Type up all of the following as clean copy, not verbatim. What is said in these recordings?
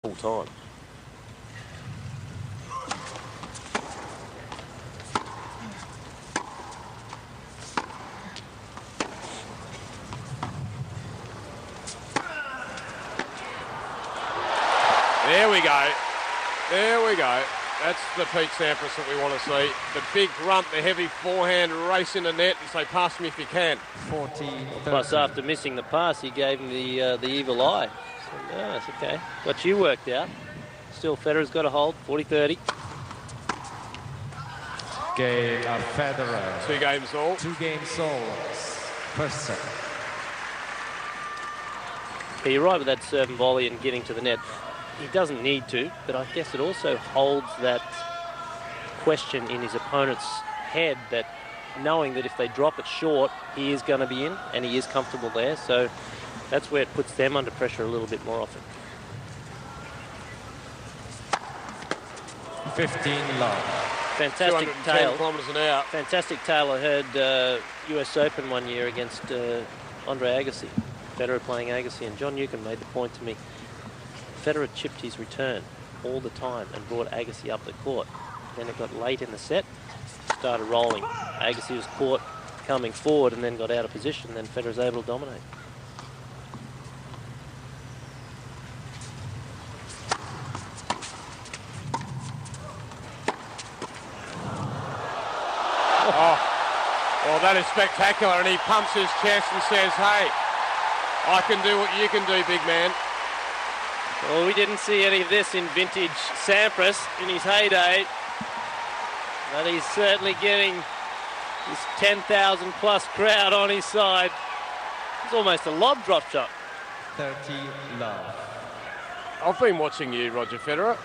full time. There we go. There we go. That's the Pete Sampras that we want to see. The big grunt, the heavy forehand, race in the net and say, pass me if you can. 40. Plus, after missing the pass, he gave him the evil eye. So, no, it's okay. Got you worked out. Still, Federer's got a hold. 40-30. Game of Federer. 2 games all. 2 games all. First set. Yeah, you're right with that serve and volley and getting to the net. He doesn't need to, but I guess it also holds that question in his opponent's head, that knowing that if they drop it short, he is going to be in and he is comfortable there. So that's where it puts them under pressure a little bit more often. 15 love. Fantastic tail. Kilometres an hour. Fantastic tail. I heard US Open one year against Andre Agassi. Federer playing Agassi, and John Newcomb made the point to me. Federer chipped his return all the time and brought Agassi up the court. Then it got late in the set, started rolling. Agassi was caught coming forward and then got out of position. Then Federer was able to dominate. Well, that is spectacular, and he pumps his chest and says, hey, I can do what you can do, big man. Well, we didn't see any of this in vintage Sampras in his heyday, but he's certainly getting his 10,000 plus crowd on his side. It's almost a lob drop shot. 30 love. I've been watching you, Roger Federer.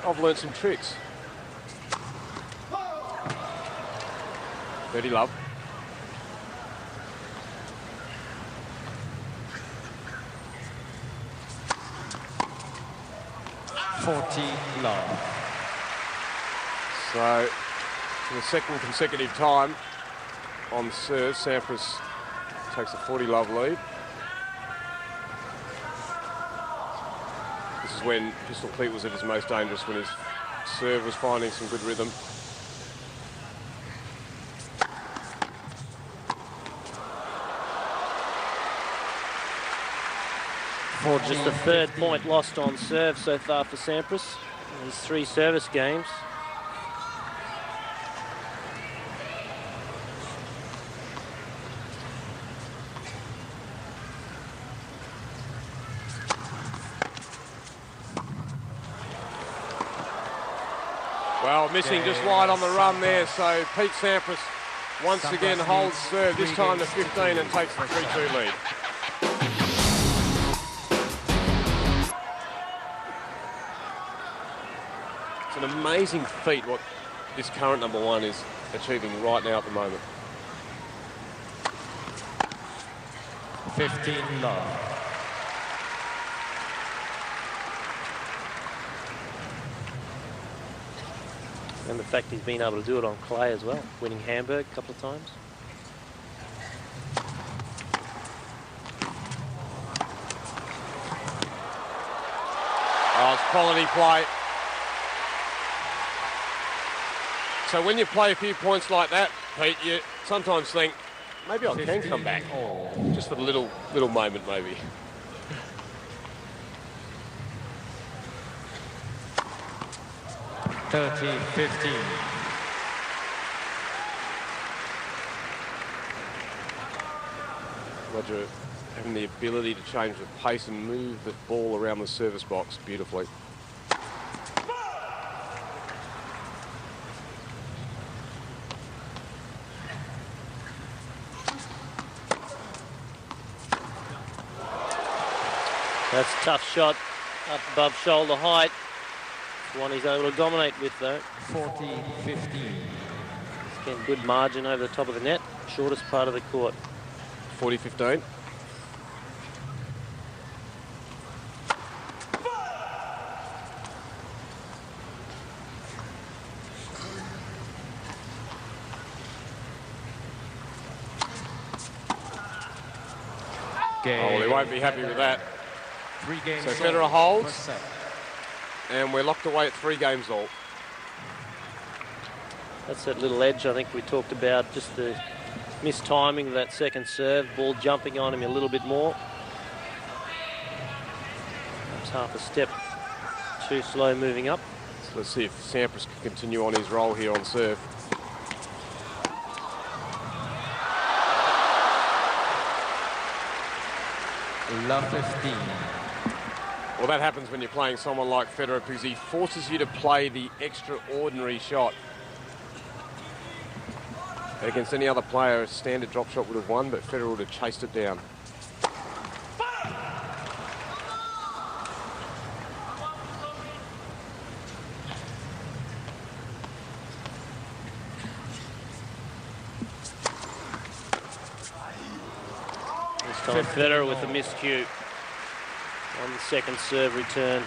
I've learned some tricks. 30 love. Love. So, for the second consecutive time on serve, Sampras takes a 40 love lead. This is when Pistol Pete was at his most dangerous, when his serve was finding some good rhythm. Just the third point lost on serve so far for Sampras in his 3 service games. Well, missing just wide on the run there, so Pete Sampras once again holds serve, this time to 15 and takes the 3-2 lead. It's an amazing feat what this current number 1 is achieving right now at the moment. 15 love. And the fact he's been able to do it on clay as well, winning Hamburg a couple of times. Oh, it's quality play. So when you play a few points like that, Pete, you sometimes think, maybe I can come back. Just for the little moment, maybe. Roger having the ability to change the pace and move the ball around the service box beautifully. That's a tough shot, up above shoulder height. It's one he's able to dominate with, though. 40-15. Again, good margin over the top of the net, shortest part of the court. 40-15. Oh, well, he won't be happy with that. 3 games. So Federer holds. and we're locked away at 3 games all. That's that little edge I think we talked about, just the mistiming of that second serve, ball jumping on him a little bit more. Perhaps half a step too slow moving up. So let's see if Sampras can continue on his roll here on serve. Love 15. Well, that happens when you're playing someone like Federer because he forces you to play the extraordinary shot. Against any other player, a standard drop shot would have won, but Federer would have chased it down. This time Federer with a miscue on the second serve return.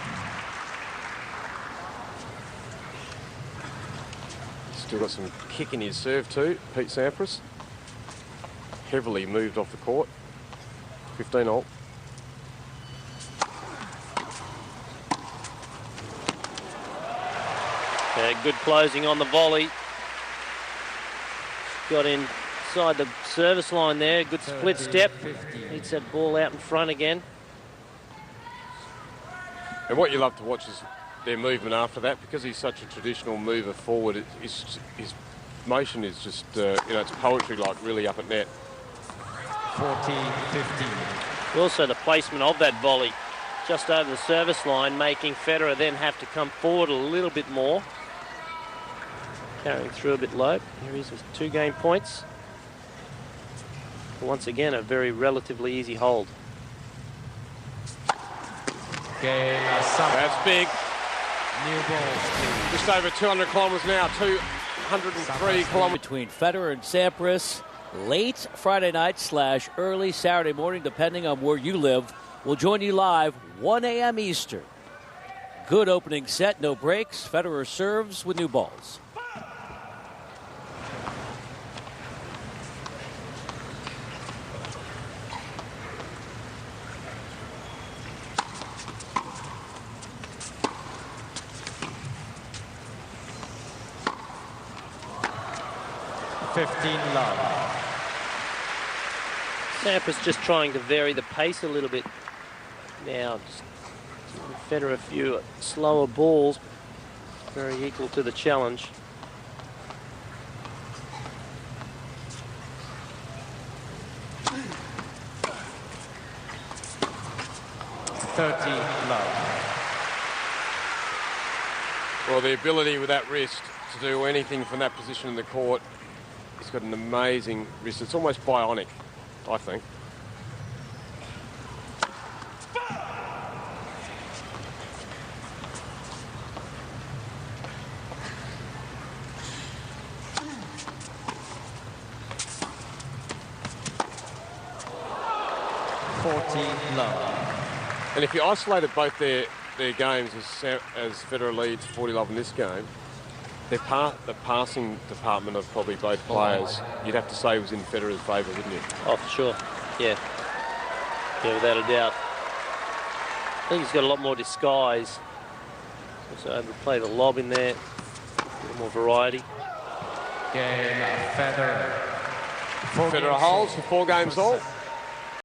Still got some kick in his serve too, Pete Sampras. Heavily moved off the court. 15 all. Good closing on the volley. Got inside the service line there. Good split step. Needs that ball out in front again. And what you love to watch is their movement after that, because he's such a traditional mover forward. His motion is just, it's poetry, like really up at net. 14-15. Also the placement of that volley just over the service line, making Federer then have to come forward a little bit more. Carrying through a bit low. Here he is with 2 game points. Once again, a very relatively easy hold. Game That's big. New balls, please. Just over 200 kilometres now, 203 kilometres. Between Federer and Sampras, late Friday night / early Saturday morning, depending on where you live. We'll join you live 1 a.m. Eastern. Good opening set, no breaks. Federer serves with new balls. Sampras just trying to vary the pace a little bit now. Just Federer a few slower balls, very equal to the challenge. Well, the ability with that wrist to do anything from that position in the court, he's got an amazing wrist. It's almost bionic, I think. And if you isolated both their games as Federer leads 40-love in this game, the passing department of probably both players, you'd have to say was in Federer's favour, wouldn't you? Oh, for sure. Yeah, without a doubt. I think he's got a lot more disguise. Also able to play the lob in there. A little more variety. Game Federer. Federer holds for 4 games all.